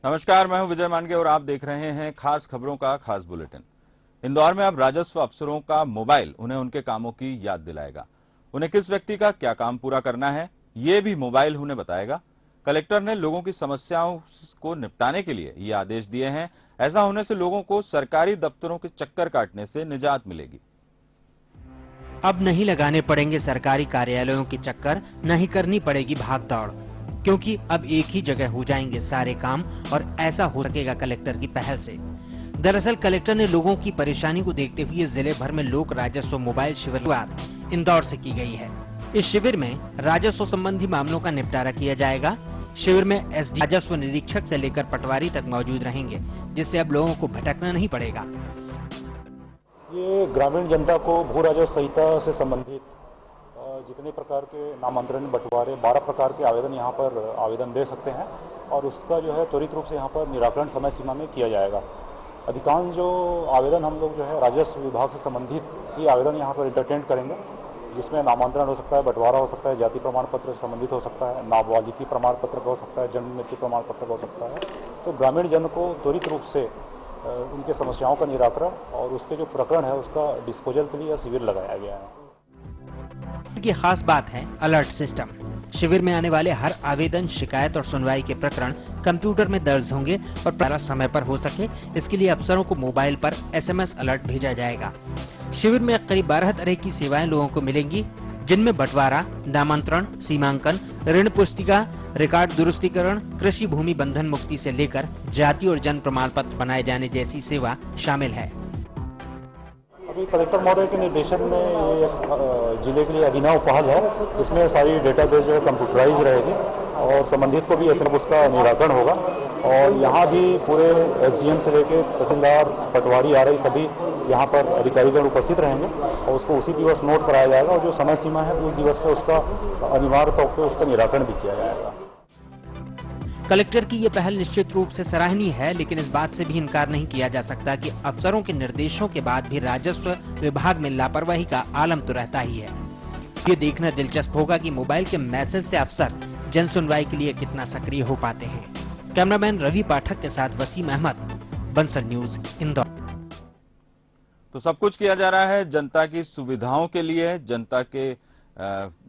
नमस्कार, मैं हूं विजय मानगे और आप देख रहे हैं खास खबरों का खास बुलेटिन। इंदौर में अब राजस्व अफसरों का मोबाइल उन्हें उनके कामों की याद दिलाएगा। उन्हें किस व्यक्ति का क्या काम पूरा करना है, ये भी मोबाइल उन्हें बताएगा। कलेक्टर ने लोगों की समस्याओं को निपटाने के लिए ये आदेश दिए हैं। ऐसा होने से लोगों को सरकारी दफ्तरों के चक्कर काटने से निजात मिलेगी। अब नहीं लगाने पड़ेंगे सरकारी कार्यालयों के चक्कर, न ही करनी पड़ेगी भाग दौड़, क्योंकि अब एक ही जगह हो जाएंगे सारे काम और ऐसा हो सकेगा कलेक्टर की पहल से। दरअसल कलेक्टर ने लोगों की परेशानी को देखते हुए जिले भर में लोक राजस्व मोबाइल शिविर की शुरुआत इंदौर से की गई है। इस शिविर में राजस्व संबंधी मामलों का निपटारा किया जाएगा। शिविर में एसडी राजस्व निरीक्षक से लेकर पटवारी तक मौजूद रहेंगे, जिससे अब लोगों को भटकना नहीं पड़ेगा। ये ग्रामीण जनता को भू राजस्व संहिता से संबंधित जितने प्रकार के नामांतरण बंटवारे 12 प्रकार के आवेदन यहाँ पर आवेदन दे सकते हैं और उसका जो है त्वरित रूप से यहाँ पर निराकरण समय सीमा में किया जाएगा। अधिकांश जो आवेदन हम लोग जो है राजस्व विभाग से संबंधित ही आवेदन यहाँ पर इंटरटेन करेंगे, जिसमें नामांतरण हो सकता है, बंटवारा हो सकता है, जाति प्रमाण पत्र से संबंधित हो सकता है, नाबालिगी प्रमाण पत्र का हो सकता है, जन्म मृत्यु प्रमाण पत्र का हो सकता है। तो ग्रामीण जन को त्वरित रूप से उनके समस्याओं का निराकरण और उसके जो प्रकरण है उसका डिस्पोजल के लिए शिविर लगाया गया है। की खास बात है अलर्ट सिस्टम। शिविर में आने वाले हर आवेदन, शिकायत और सुनवाई के प्रकरण कंप्यूटर में दर्ज होंगे और पहला समय पर हो सके, इसके लिए अफसरों को मोबाइल पर SMS अलर्ट भेजा जाएगा। शिविर में करीब 12 तरह की सेवाएं लोगों को मिलेंगी, जिनमें बंटवारा, नामांतरण, सीमांकन, ऋण पुस्तिका, रिकॉर्ड दुरुस्तीकरण, कृषि भूमि बंधन मुक्ति से लेकर जाति और जन्म प्रमाण पत्र बनाए जाने जैसी सेवा शामिल है। अभी कलेक्टर महोदय के निर्देशन में ये एक जिले के लिए अभिनव पहल है। इसमें सारी डेटाबेस जो है कंप्यूटराइज रहेगी और संबंधित को भी ऐसे उसका निराकरण होगा और यहाँ भी पूरे SDM से लेकर तहसीलदार, पटवारी, RI सभी यहाँ पर अधिकारीगण उपस्थित रहेंगे और उसको उसी दिवस नोट कराया जाएगा और जो समय सीमा है उस दिवस पर उसका अनिवार्य तौर पर उसका निराकरण भी किया जाएगा। कलेक्टर की ये पहल निश्चित रूप से सराहनीय है, लेकिन इस बात से भी इनकार नहीं किया जा सकता कि अफसरों के निर्देशों के बाद भी राजस्व विभाग में लापरवाही का आलम तो रहता ही है। ये देखना दिलचस्प होगा कि मोबाइल के मैसेज से अफसर जन सुनवाई के लिए कितना सक्रिय हो पाते हैं। कैमरामैन रवि पाठक के साथ वसीम अहमद, बंसल न्यूज, इंदौर। तो सब कुछ किया जा रहा है जनता की सुविधाओं के लिए, जनता के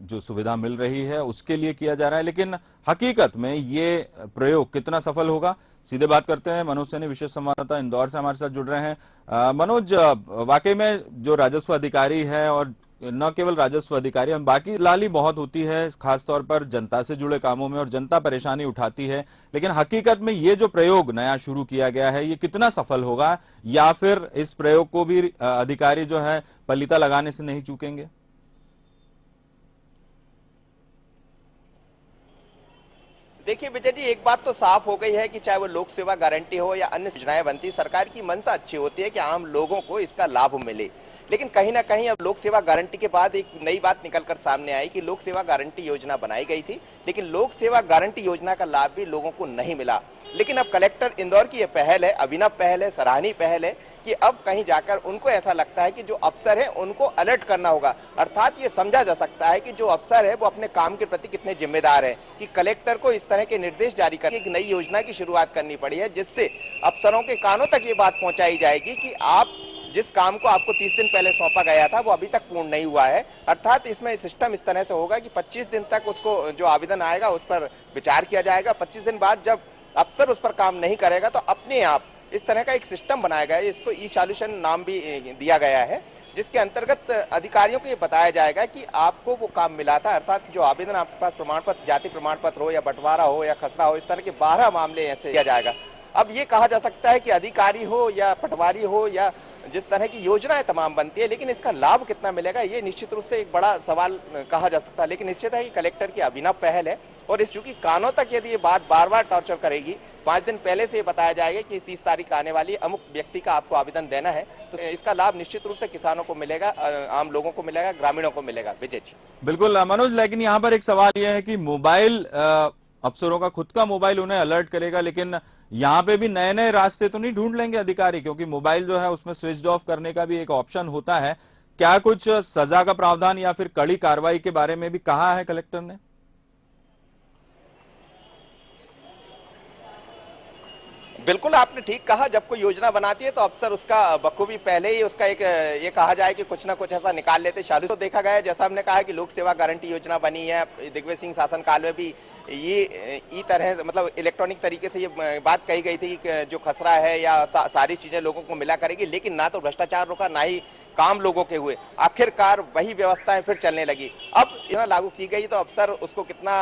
जो सुविधा मिल रही है उसके लिए किया जा रहा है, लेकिन हकीकत में ये प्रयोग कितना सफल होगा, सीधे बात करते हैं। मनोज सैनी, विशेष संवाददाता, इंदौर से हमारे साथ जुड़ रहे हैं। मनोज, वाकई में जो राजस्व अधिकारी है और न केवल राजस्व अधिकारी, हम बाकी लाली बहुत होती है खासतौर पर जनता से जुड़े कामों में और जनता परेशानी उठाती है, लेकिन हकीकत में ये जो प्रयोग नया शुरू किया गया है ये कितना सफल होगा, या फिर इस प्रयोग को भी अधिकारी जो है पलीता लगाने से नहीं चूकेंगे? देखिए विजय जी, एक बात तो साफ हो गई है कि चाहे वो लोक सेवा गारंटी हो या अन्य योजनाएं बनती, सरकार की मंशा अच्छी होती है कि आम लोगों को इसका लाभ मिले। लेकिन कहीं ना कहीं अब लोक सेवा गारंटी के बाद एक नई बात निकलकर सामने आई कि लोक सेवा गारंटी योजना बनाई गई थी, लेकिन लोक सेवा गारंटी योजना का लाभ भी लोगों को नहीं मिला। लेकिन अब कलेक्टर इंदौर की यह पहल है, अभिनव पहल है, सराहनीय पहल है कि अब कहीं जाकर उनको ऐसा लगता है कि जो अफसर है उनको अलर्ट करना होगा। अर्थात ये समझा जा सकता है कि जो अफसर है वो अपने काम के प्रति कितने जिम्मेदार है कि कलेक्टर को इस तरह के निर्देश जारी करके एक नई योजना की शुरुआत करनी पड़ी है, जिससे अफसरों के कानों तक ये बात पहुंचाई जाएगी कि आप जिस काम को आपको 30 दिन पहले सौंपा गया था वो अभी तक पूर्ण नहीं हुआ है। अर्थात इसमें सिस्टम इस तरह से होगा कि 25 दिन तक उसको जो आवेदन आएगा उस पर विचार किया जाएगा। 25 दिन बाद जब अफसर उस पर काम नहीं करेगा तो अपने आप इस तरह का एक सिस्टम बनाया गया है, इसको ई सॉल्यूशन नाम भी दिया गया है, जिसके अंतर्गत अधिकारियों को ये बताया जाएगा कि आपको वो काम मिला था। अर्थात जो आवेदन आपके पास प्रमाण पत्र, जाति प्रमाण पत्र हो या बंटवारा हो या खसरा हो, इस तरह के 12 मामले ऐसे किया जाएगा। अब ये कहा जा सकता है कि अधिकारी हो या पटवारी हो या जिस तरह की योजनाएं तमाम बनती है, लेकिन इसका लाभ कितना मिलेगा ये निश्चित रूप से एक बड़ा सवाल कहा जा सकता है। लेकिन निश्चित है कि कलेक्टर की अभिनव पहल है और इस चूंकि कानों तक यदि ये बात बार बार टॉर्चर करेगी, 5 दिन पहले से ये बताया जाएगा कि 30 तारीख आने वाली अमुक व्यक्ति का आपको आवेदन देना है, तो इसका लाभ निश्चित रूप से किसानों को मिलेगा, आम लोगों को मिलेगा, ग्रामीणों को मिलेगा। विजय जी। बिल्कुल मनोज, लेकिन यहाँ पर एक सवाल यह है कि मोबाइल अफसरों का खुद का मोबाइल उन्हें अलर्ट करेगा, लेकिन यहाँ पे भी नए नए रास्ते तो नहीं ढूंढ लेंगे अधिकारी, क्योंकि मोबाइल जो है उसमें स्विच ऑफ करने का भी एक ऑप्शन होता है। क्या कुछ सजा का प्रावधान या फिर कड़ी कार्रवाई के बारे में भी कहा है कलेक्टर ने? बिल्कुल आपने ठीक कहा, जब कोई योजना बनाती है तो अफसर उसका बखूबी पहले ही उसका एक ये कहा जाए कि कुछ ना कुछ ऐसा निकाल लेते। चालू तो देखा गया है, जैसा हमने कहा कि लोक सेवा गारंटी योजना बनी है, दिग्विजय सिंह शासन काल में भी ये ई तरह मतलब इलेक्ट्रॉनिक तरीके से ये बात कही गई थी कि जो खसरा है या सारी चीजें लोगों को मिला करेगी, लेकिन ना तो भ्रष्टाचार रुका ना ही काम लोगों के हुए। आखिरकार वही व्यवस्थाएं फिर चलने लगी। अब यह लागू की गई तो अफसर उसको कितना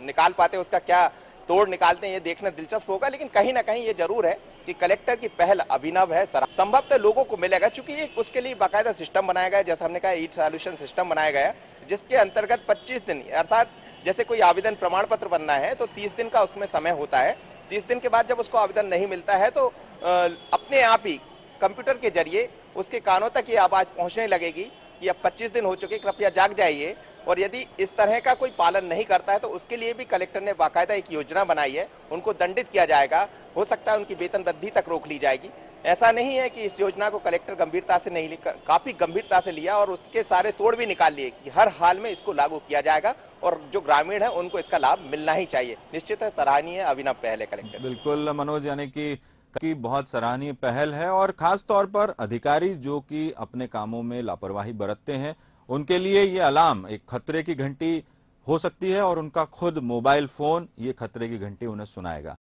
निकाल पाते, उसका क्या तोड़ निकालते हैं, ये देखना दिलचस्प होगा। लेकिन कहीं ना कहीं ये जरूर है कि कलेक्टर की पहल अभिनव है, संभवतः लोगों को मिलेगा, चूंकि उसके लिए बाकायदा सिस्टम बनाया गया है, जैसा हमने कहा ई सॉल्यूशन सिस्टम बनाया गया है, जिसके अंतर्गत 25 दिन अर्थात जैसे कोई आवेदन प्रमाण पत्र बनना है तो 30 दिन का उसमें समय होता है। 30 दिन के बाद जब उसको आवेदन नहीं मिलता है तो अपने आप ही कंप्यूटर के जरिए उसके कानों तक ये आवाज पहुंचने लगेगी कि अब 25 दिन हो चुके, कृपया जाग जाइए। और यदि इस तरह का कोई पालन नहीं करता है तो उसके लिए भी कलेक्टर ने बाकायदा एक योजना बनाई है, उनको दंडित किया जाएगा, हो सकता है उनकी वेतन वृद्धि तक रोक ली जाएगी। ऐसा नहीं है कि इस योजना को कलेक्टर गंभीरता से नहीं लिया, काफी गंभीरता से लिया और उसके सारे तोड़ भी निकाल लिए कि हर हाल में इसको लागू किया जाएगा और जो ग्रामीण है उनको इसका लाभ मिलना ही चाहिए। निश्चित है सराहनीय अभिनव पहल है कलेक्टर। बिल्कुल मनोज, यानी कि बहुत सराहनीय पहल है और खास तौर पर अधिकारी जो कि अपने कामों में लापरवाही बरतते हैं उनके लिए ये अलार्म एक खतरे की घंटी हो सकती है और उनका खुद मोबाइल फोन ये खतरे की घंटी उन्हें सुनाएगा।